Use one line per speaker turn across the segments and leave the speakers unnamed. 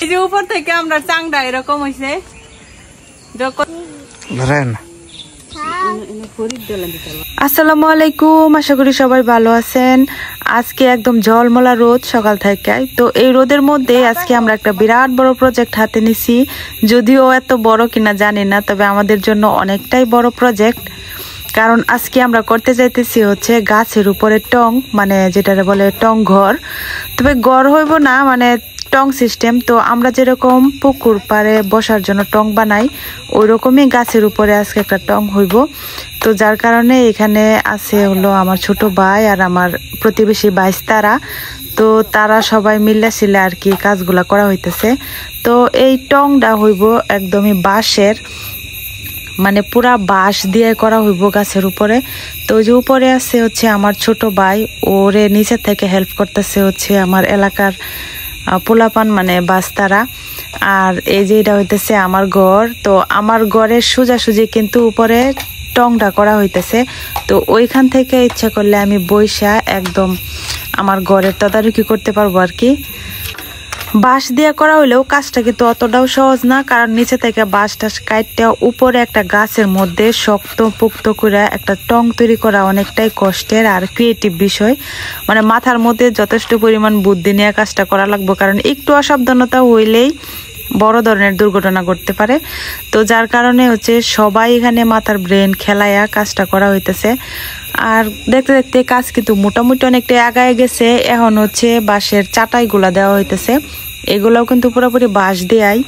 এই যে উপর থেকে আমরা চাংড়া এরকম হয়েছে আসসালামু আলাইকুম, আশা করি সবাই ভালো আছেন। আজকে একদম ঝলমলা রোদ সকাল থেকে। তো এই রোদের মধ্যে আজকে আমরা একটা বিরাট বড় প্রজেক্ট হাতে নিছি। যদিও এত বড় কিনা জানি না, তবে আমাদের জন্য অনেকটাই বড় প্রজেক্ট। কারণ আজকে আমরা করতে যাইতেছি হচ্ছে গাছের উপরে টং, মানে যেটা বলে টং ঘর। তবে ঘর হইব না, মানে টং সিস্টেম। তো আমরা যেরকম পুকুর পাড়ে বসার জন্য টং বানাই, ওই রকমই গাছের উপরে আজকে একটা টং হইব। তো যার কারণে এখানে আছে হলো আমার ছোট ভাই আর আমার প্রতিবেশী ভাই তারা। তো তারা সবাই মিলে আর কি কাজগুলা করা হইতেছে। তো এই টংটা হইব একদমই বাঁশের, মানে পুরা বাঁশ দিয়ে করা হইব গাছের উপরে। তো যে উপরে আছে হচ্ছে আমার ছোট ভাই, ওরে নিচে থেকে হেল্প করতেছে হচ্ছে আমার এলাকার পোলাপান, মানে বাস্তারা। আর এই যে এটা হইতেছে আমার ঘর। তো আমার ঘরের সোজাসুজি কিন্তু উপরে টংটা করা হইতেছে। তো ওইখান থেকে ইচ্ছা করলে আমি বইসা একদম আমার ঘরের তদারকি করতে পারবো আর কি। বাঁশ দিয়ে করা হইলেও কাজটা কিন্তু অতটাও সহজ না, কারণ নিচে থেকে বাঁশ টাস কাটতে উপরে একটা গাছের মধ্যে শক্ত পোক্ত করে একটা টং তৈরি করা অনেকটাই কষ্টের আর ক্রিয়েটিভ বিষয়। মানে মাথার মধ্যে যথেষ্ট পরিমাণ বুদ্ধি নিয়ে কাজটা করা লাগবে, কারণ একটু অসাবধানতা হইলেই বড় ধরনের দুর্ঘটনা ঘটতে পারে। তো যার কারণে হচ্ছে সবাই এখানে মাথার ব্রেন খেলায়া কাজটা করা হইতেছে। আর দেখতে দেখতে কাজ কিন্তু মোটামুটি অনেকটা আগায় গেছে। এখন হচ্ছে বাঁশের চাটাইগুলা দেওয়া হইতেছে, এগুলাও কিন্তু পুরোপুরি বাঁশ দেয়াই।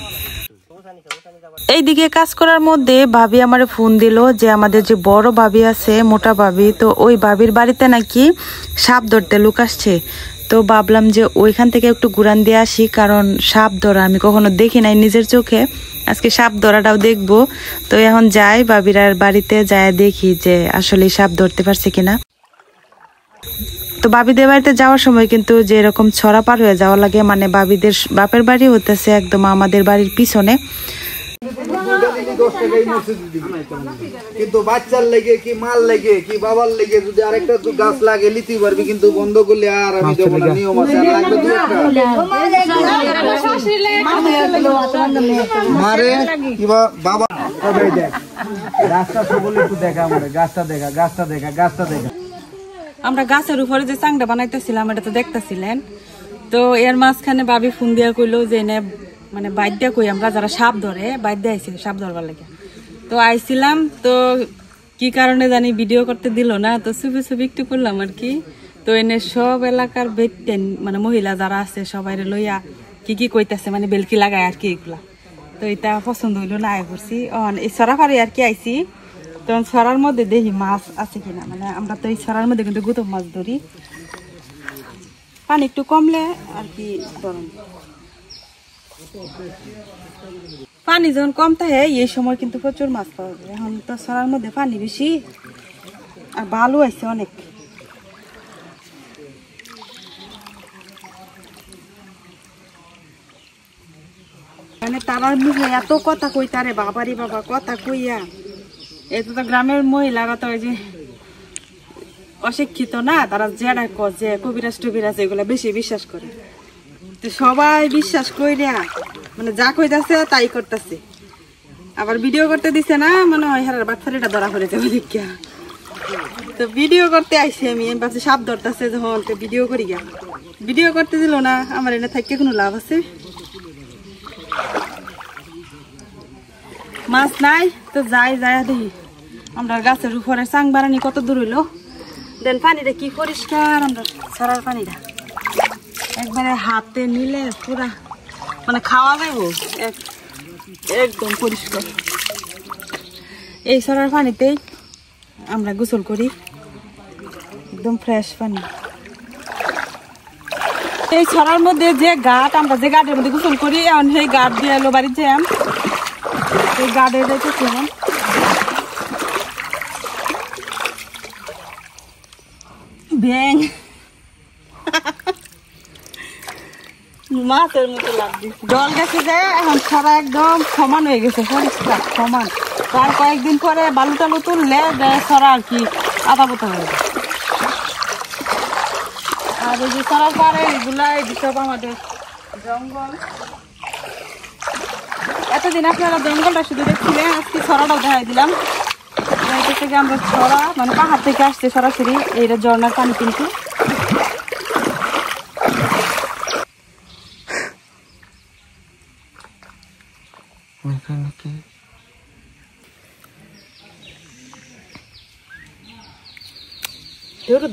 এইদিকে কাজ করার মধ্যে ভাবি আমারে ফোন দিল যে আমাদের যে বড় ভাবি আছে, মোটা ভাবি, তো ওই ভাবির বাড়িতে নাকি সাপ ধরতে লোক আসছে। তো ভাবলাম যে ওইখান থেকে একটু ঘুরান দিয়ে আসি, কারণ সাপ ধরা আমি কখনো দেখি নাই নিজের চোখে, আজকে সাপ ধরাটাও দেখবো। তো এখন যাই ভাবিরার বাড়িতে, যায় দেখি যে আসলে সাপ ধরতে পারছে কিনা। তো ভাবিদের বাড়িতে যাওয়ার সময় কিন্তু যে এরকম ছড়া পার হয়ে যাওয়া লাগে, মানে ভাবিদের বাপের বাড়ি হতেছে একদম আমাদের বাড়ির পিছনে।
কিন্তু বাচ্চার লেগে কি মাল লেগে কি বাবার লেগে যদি আরেকটা গাছ লাগে লিতে পারবি, কিন্তু বন্ধ করলে আর আমি দেবো না, নিয়ম আছে। মারে কিবা বাবা গাছটা বলে একটু দেখা, আমার গাছটা দেখা, গাছটা দেখা, গাছটা দেখা।
আমরা গাছের উপরে যে চাংটা বানাইতেছিলাম এটা তো দেখতেছিলেন। তো এর মাঝখানে ভাবি ফোন দিয়া কইলো যে এনে মানে বাইর দিয়া কই আমরা যারা সাপ ধরে বাইর দিয়ে আইছি সাপ ধরবার লাগে। তো আইছিলাম, তো কি কারণে জানি ভিডিও করতে দিল না, তো ছবি ছবি একটু করলাম আর কি। তো এনে সব এলাকার বেটেন মানে মহিলা যারা আছে সবাই লইয়া কি কি কইতেছে, মানে বেলকি লাগায় আর কি এগুলা। তো এটা পছন্দ হইলো না, আয় করছি এই ছড়া পাড়ি আর কি আইছি। তখন ছড়ার মধ্যে দেখি মাছ আছে কিনা, মানে আমরা তো এই ছড়ার মধ্যে কিন্তু গুতো মাছ ধরি, পানি একটু কমলে আর কি ধরুন। পানি যখন কম থাকে এই সময় কিন্তু প্রচুর মাছ পাওয়া যায়। এখন তো ছড়ার মধ্যে পানি বেশি আর ভালো আছে অনেক। মানে তারার মুখে এত কথা কই, তারে বাবারি বাবা কথা কইয়া। এত তো গ্রামের মহিলারা তো ওই যে অশিক্ষিত না, তারা যেটা যে কবিরাজ টবিরাজ এগুলা বেশি বিশ্বাস করে। তো সবাই বিশ্বাস কইরা মানে যা কইতাছে তাই করতেছে। আবার ভিডিও করতে দিছে না, মনে হয় হারার বাচ্চাটা ধরা পড়ে যাবে দেখিয়া। তো ভিডিও করতে আইসি আমি ভাবছি সাপ ধরতেছে যখন, তো ভিডিও করি গা। ভিডিও করতে দিল না, আমার এনে থাকতে কোনো লাভ আছে? মাছ নাই তো যাই যায় দেখি আমরা গাছের উপরে চাং বানানি কত দূর হইলো। দেন পানিটা কি পরিষ্কার, আমরা ছড়ার পানিটা একবারে হাতে নিলে পুরা মানে খাওয়া যাইব একদম পরিষ্কার। এই ছড়ার পানিতেই আমরা গোসল করি, একদম ফ্রেশ পানি। এই ছড়ার মধ্যে যে গাট, আমরা যে গাটের মধ্যে গোসল করি, এখন সেই গাট দিয়ে এলো বাড়ির জ্যাম, এই গাটে যাইতেছি এখন। ব্যাং মাছের মতো লাগছে, জল গেছে যে এখন ছড়া একদম সমান হয়ে গেছে, পরিষ্কার সমান। তার কয়েকদিন পরে বালু টালু তুললে ছড়া আর কি আদা পোতা হয়ে যায়। আর এই যে সরার পারে এগুলা সব আমাদের জঙ্গল। এতদিন আপনারা জঙ্গলটা শুধু দেখছিলেন, আজকে ছড়াটাও দেখাই দিলাম। এটা থেকে আমরা ছড়া মানে পাহাড় থেকে আসছে সরাসরি, এইটা ঝর্ণার পানি কিন্তু।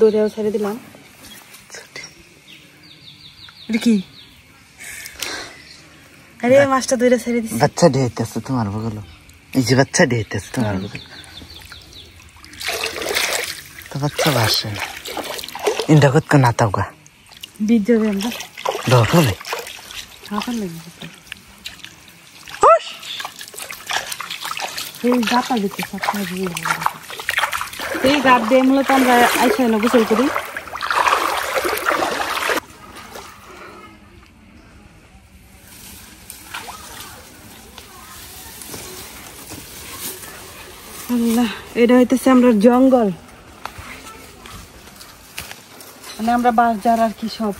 দৌড়েও ছেড়ে দিলাম। এটা কি? আরে মাছটা দৌড়ে ছেড়ে দিচ্ছি।
বাচ্চা ঢেইতেছে তোমার বগল, এই যে বাচ্চা ঢেইতেছে তোমার বগল, তো বাচ্চা ভাসে ইন্ডা কত না তাওগা
বীজ যাবে আমরা
দরকারে
হাফার লাগবে। এই গাটা দিতে সবসময় দিয়ে এই গাছ দিয়ে মূলত আমরা আইসা এনে গোসল করি। এটা হইতেছে আমরা জঙ্গল, মানে আমরা বাস যার আর কি সব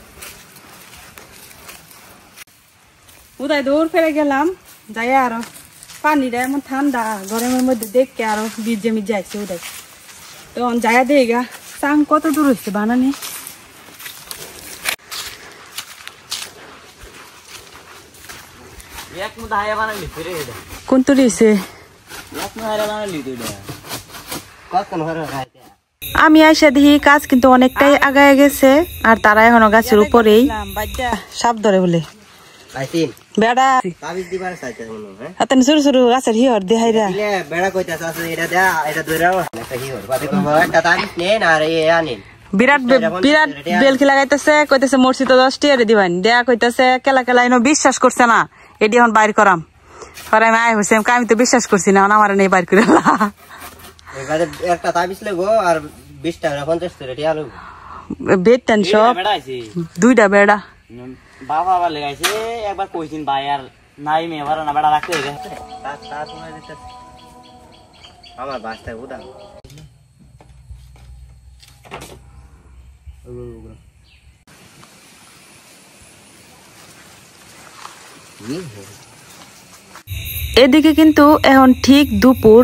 উদয় দৌড় ফেলে গেলাম যাই। আরো পানিটা এমন ঠান্ডা গরমের মধ্যে দেখকে আরো বীজ জমি যাইছে উদয়, তখন যাইয়া দেই গা চাং কত দূর হচ্ছে বানানি। কোন তো দিয়েছে? আমি আইসা দেখি কাজ কিন্তু অনেকটাই আগায় গেছে, আর তারা এখনো গাছের উপরেই সাপ ধরে বলে বেড়া শুরু শুরু গাছের হিহর দেহাইরা বিরাট বিরাট বেলকি লাগাইতেছে, কইতেছে মরছি তো 10 টাকা দিবেন দেয়া, কইতেছে কেলা কেলা এনে বিশ্বাস করছে না, এটি এখন বাইর করাম। পরে আমি আই হইছে আমি তো বিশ্বাস করছি না, আমার নেই বাইর করে
একটা তাবিজ লাগবো আর 20 টাকা 50 টাকা টিয়া লাগবো।
বেটেন সব দুইটা বেড়া
বাবা আবার লেগাইছে একবার কইছিন ভাই আর নাই মে ভাড়া না বেড়া রাখতে গেছে
আমার বাসটা উদাম
এদিকে কিন্তু এখন ঠিক দুপুর,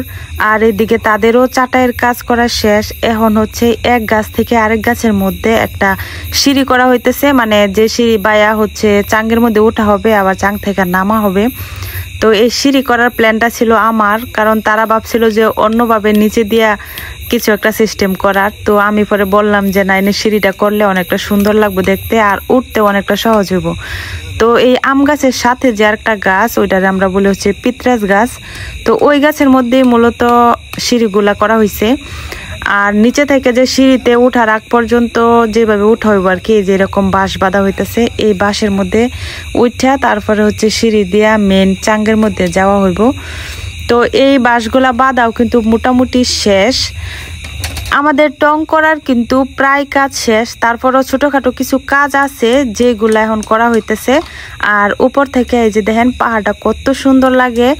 আর এদিকে তাদেরও চাটাইয়ের কাজ করা শেষ। এখন হচ্ছে এক গাছ থেকে আরেক গাছের মধ্যে একটা সিঁড়ি করা হইতেছে, মানে যে সিঁড়ি বায়া হচ্ছে চাঙ্গের মধ্যে ওঠা হবে আবার চাং থেকে নামা হবে। তো এই সিঁড়ি করার প্ল্যানটা ছিল আমার, কারণ তারা ভাবছিল যে অন্যভাবে নিচে দিয়া কিছু একটা সিস্টেম করার। তো আমি পরে বললাম যে না, এনে সিঁড়িটা করলে অনেকটা সুন্দর লাগবে দেখতে, আর উঠতে অনেকটা সহজ হইব। তো এই আম গাছের সাথে যে আরেকটা গাছ, ওইটারে আমরা বলি হচ্ছে পিত্রাস গাছ। তো ওই গাছের মধ্যেই মূলত সিঁড়িগুলা করা হয়েছে। আর নিচে থেকে যে সিঁড়িতে উঠার আগ পর্যন্ত যেভাবে উঠা হইব আর কি, যেরকম বাঁশ বাঁধা হইতেছে, এই বাঁশের মধ্যে উঠা তারপরে হচ্ছে সিঁড়ি দিয়া মেন চাঙ্গের মধ্যে যাওয়া হইব। তো এই বাঁশগুলা বাঁধাও কিন্তু মোটামুটি শেষ, আমাদের টং করার কিন্তু প্রায় কাজ শেষ। তারপরও ছোটখাটো কিছু কাজ আছে যেগুলা এখন করা হইতেছে। আর উপর থেকে এই যে দেখেন পাহাড়টা কত সুন্দর লাগে।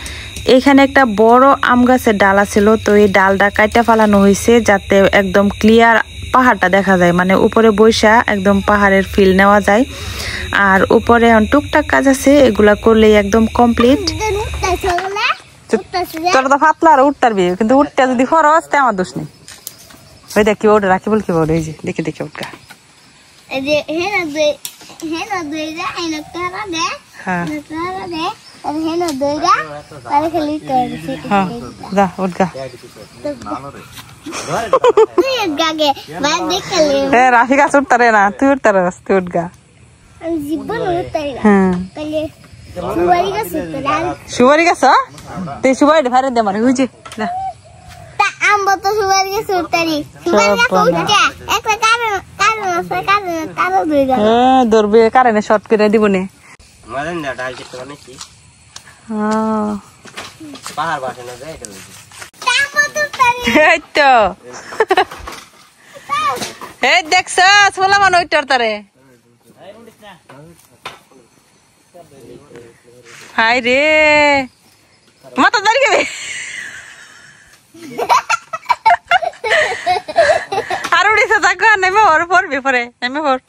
এখানে একটা বড় আম গাছের ডাল ছিল, তো এই ডালটা কাটা ফালানো হয়েছে যাতে একদম ক্লিয়ার পাহাড়টা দেখা যায়, মানে উপরে বৈশা একদম পাহাড়ের ফিল নেওয়া যায়। আর উপরে এখন টুকটাক কাজ আছে, এগুলা করলেই একদম কমপ্লিট। তোরা তো ফাতলা আর উঠতে পারবি, কিন্তু উঠতে যদি খরচ তে আমার দোষ নেই। ওই দেখ কি ওটা রাখি বল কি বল, এই যে দেখে দেখে উঠকা রাফি গাছ উঠতারে না, তুই উঠতার তুই উঠগা। সুপারি গাছ তুই সুপারি ভারে দে মানে বুঝছি না ধরবে কারেন্ট শর্ট করে দিব নে দেখছ ছোলা মান ওইটার তারে হাই রে মাথা দাঁড়িয়ে গেবে আর উড়িছে থাকো নেমে ওর পড়বি পরে নেমে পড়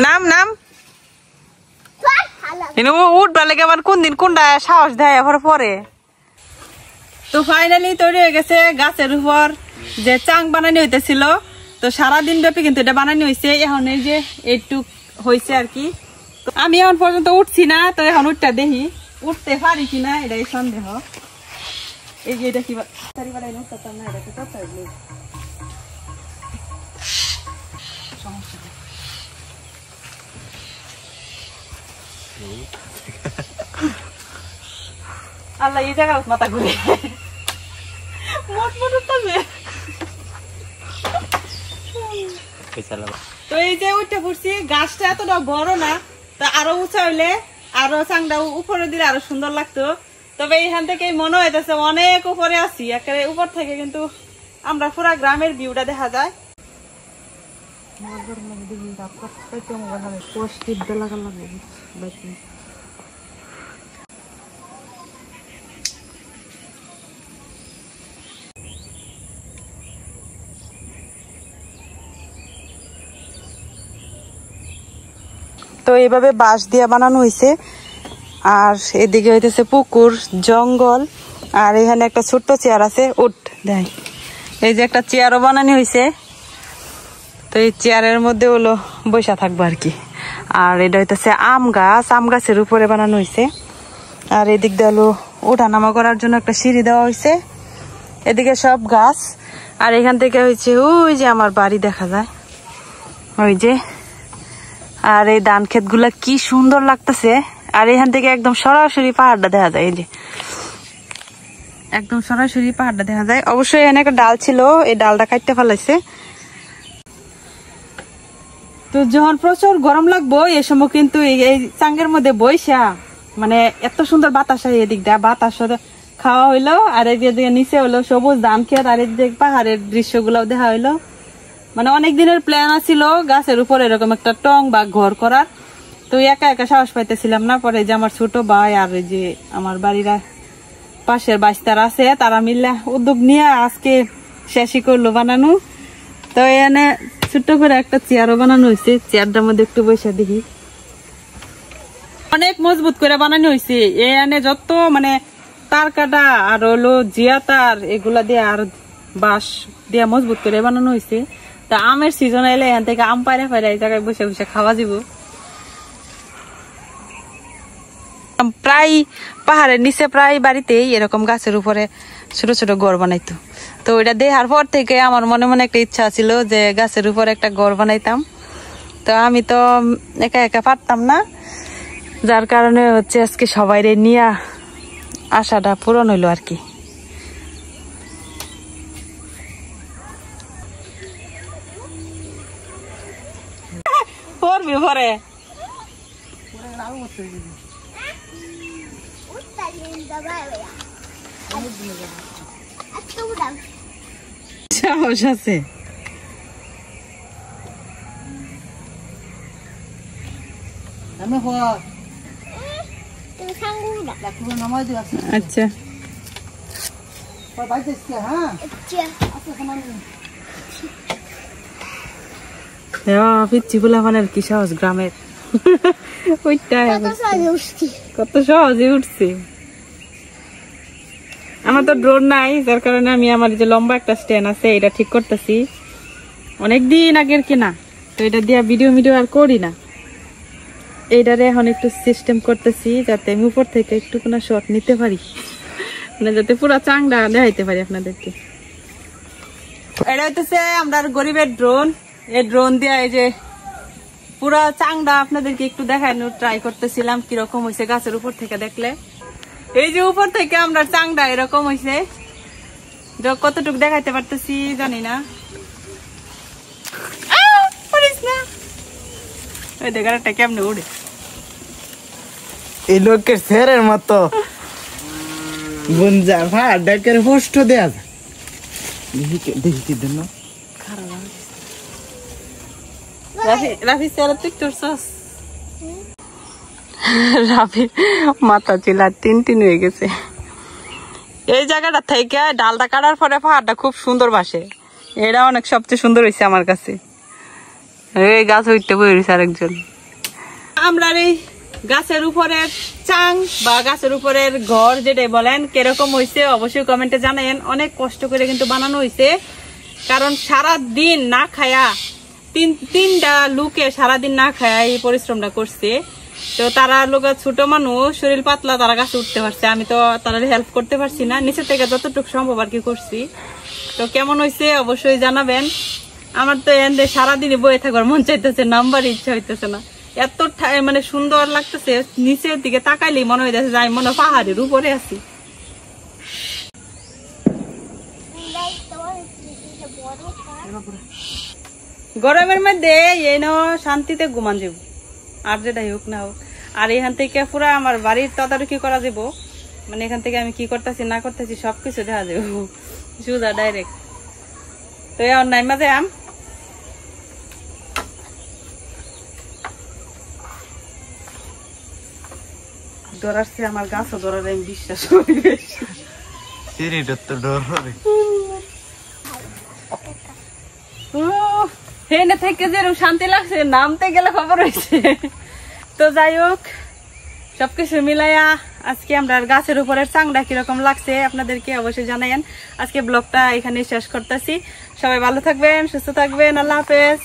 নাম নাম উঠবা লেগে আবার কোন দিন কোনটা সাহস দেয় আবার পরে। তো ফাইনালি তৈরি হয়ে গেছে গাছের উপর যে চাং বানানো হইতেছিল। তো সারাদিন ব্যাপী কিন্তু এটা বানানো হয়েছে। এখন এই যে একটু হয়েছে আর কি। আমি এখন পর্যন্ত উঠছি না, তো এখন উঠটা দেখি উঠতে পারি কিনা, এটাই সন্দেহ। এই যে এটা কি উঠতাম না, এটা আল্লাহ এই জায়গা মাথা ঘুরে তো এই যে উঠে পড়ছি। গাছটা এতটা বড় না, তা আরো উঁচা হইলে আরো চাংটা উপরে দিলে আরো সুন্দর লাগতো। তবে এইখান থেকে মনে হইতেছে অনেক উপরে আছি, একেবারে উপর থেকে কিন্তু আমরা পুরা গ্রামের ভিউটা দেখা যায়। তো এইভাবে বাঁশ দিয়ে বানানো হয়েছে। আর এদিকে হইতেছে পুকুর, জঙ্গল, আর এখানে একটা ছোট্ট চেয়ার আছে। উঠ দেয় এই যে একটা চেয়ারও বানানো হয়েছে। তো এই চেয়ারের মধ্যে হলো বসা থাকবো আর কি। আর এটা হইতেছে আম গাছ, আম গাছের উপরে বানানো হয়েছে। আর এদিক দিয়ে হলো ওঠা নামা করার জন্য একটা সিঁড়ি দেওয়া হয়েছে। এদিকে সব গাছ। আর এখান থেকে হয়েছে ওই যে আমার বাড়ি দেখা যায়, ওই যে। আর এই ধান ক্ষেত গুলা কি সুন্দর লাগতেছে। আর এখান থেকে একদম সরাসরি পাহাড়টা দেখা যায়, এই যে একদম সরাসরি পাহাড়টা দেখা যায়। অবশ্যই এখানে একটা ডাল ছিল, এই ডালটা কাটতে ফেলাইছে। তো যখন প্রচুর গরম লাগবো এই সময় কিন্তু এই চাঙ্গের মধ্যে বইসা মানে এত সুন্দর বাতাস হয়, এদিক দিয়ে বাতাস খাওয়া হইলো। আর এদিকে নিচে হলো সবুজ ধান ক্ষেত, আর এদিকে পাহাড়ের দৃশ্যগুলো দেখা হইলো। মানে অনেক দিনের প্ল্যান আছিল গাছের উপর এরকম একটা টং বা ঘর করার। তো একা একা সাহস পাইতেছিলাম না। পরে যে আমার ছোট ভাই আর যে আমার বাড়িরা পাশের বাইস্তার আছে, তারা মিলে উদ্যোগ নিয়ে আজকে শেষই করলো বানানো। তো এখানে ছোট্ট করে একটা চেয়ারও বানানো হয়েছে। চেয়ারটার মধ্যে একটু বসে দেখি, অনেক মজবুত করে বানানো হয়েছে। এখানে যত মানে তার কাটা আর হলো জিয়া তার এগুলা দিয়ে আর বাঁশ দিয়ে মজবুত করে বানানো হয়েছে। তা আমের সিজন এলে এখান থেকে আম পায়রা পায়রা এই জায়গায় বসে বসে খাওয়া যাব। প্রায় পাহাড়ের নিচে প্রায় বাড়িতেই এরকম গাছের উপরে ছোট ছোট ঘর বানাইতো। তো ওইটা দেখার পর থেকে আমার মনে মনে একটা ইচ্ছা ছিল যে গাছের উপরে একটা ঘর বানাইতাম। তো আমি তো একা একা পারতাম না, যার কারণে হচ্ছে আজকে সবাই নিয়ে আশাটা পূরণ হইলো আর কি। পড়বি পরে সাহস আছে। আচ্ছা পিচ্ছি বলে মানে কি সাহস গ্রামের ওইটাই কত সহজে উঠছে। আমার তো ড্রোন নাই, যার কারণে আমি আমার যে লম্বা একটা স্ট্যান্ড আছে এটা ঠিক করতেছি, অনেকদিন আগের কিনা। তো এটা দিয়ে ভিডিও আর করি না, এইটারে এখন একটু সিস্টেম করতেছি যাতে আমি উপর থেকে একটু কোনো শট নিতে পারি, মানে যাতে পুরো চাংটা দেখাইতে পারি আপনাদেরকে। এটা হইতেছে আমরা গরিবের ড্রোন। এই ড্রোন দিয়ে এই যে পুরো চাংটা আপনাদেরকে একটু দেখানোর ট্রাই করতেছিলাম কিরকম হয়েছে গাছের উপর থেকে দেখলে। এই যে উপর থেকে আমরা চাংটা এরকম হয়েছে, কতটুকু দেখাইতে পারতেছি জানি না। ওই দেখাটা কেমনে উড়ে
এই লোকের ফেরের মতো বুনজা ভাই ডাকের পোস্ট দেয়া দেখি কি দেন না
Rafi sir picture sauce Rafi মাথা চিলা তিন হয়ে গেছে। এই জায়গাটা থেকে ডালটা কাটার পরে পাহাড়টা খুব সুন্দর বাসে, এটা অনেক সবচেয়ে সুন্দর হয়েছে আমার কাছে। এই গাছ হইতে বইছে আরেকজন। আমরা এই গাছের উপরের চাং বা গাছের উপরের ঘর যেটাই বলেন কিরকম হয়েছে অবশ্যই কমেন্টে জানাবেন। অনেক কষ্ট করে কিন্তু বানানো হয়েছে, কারণ সারা দিন না খায়া তিনটা লোকে সারাদিন না খায়া এই পরিশ্রমটা করছে। তো তারা লোক ছোট মানুষ, শরীর পাতলা, তারা গাছে উঠতে পারছে, আমি তো তারা হেল্প করতে পারছি না, নিচে থেকে যতটুকু সম্ভব আর কি করছি। তো কেমন হয়েছে অবশ্যই জানাবেন। আমার তো এনে সারাদিনই বয়ে থাকবার মন চাইতেছে, নাম্বার ইচ্ছা হইতেছে না, এত মানে সুন্দর লাগতেছে। নিচের দিকে তাকাইলেই মনে হইতেছে যে আমি মনে হয় পাহাড়ের উপরে আছি। গরমের মধ্যে এই শান্তিতে ঘুমান যাব, আর যেটাই হোক না হোক। আর এখান থেকে পুরা আমার বাড়ির তদারকি করা যাব, মানে এখান থেকে আমি কি করতেছি না করতেছি সবকিছু দেখা যাব সোজা ডাইরেক্ট। তো এখন নাইমা যাই আম ধরাচ্ছে, আমার গাছও ধরার আমি বিশ্বাস করি বেশি। হেনে থেকে যেরকম শান্তি লাগছে, নামতে গেলে খবর হয়েছে। তো যাই হোক, সবকিছু মিলাইয়া আজকে আমরা গাছের উপরের চাংটা কিরকম লাগছে আপনাদেরকে অবশ্যই জানাইন। আজকে ব্লগটা এখানে শেষ করতেছি। সবাই ভালো থাকবেন, সুস্থ থাকবেন, আল্লাহ হাফেজ।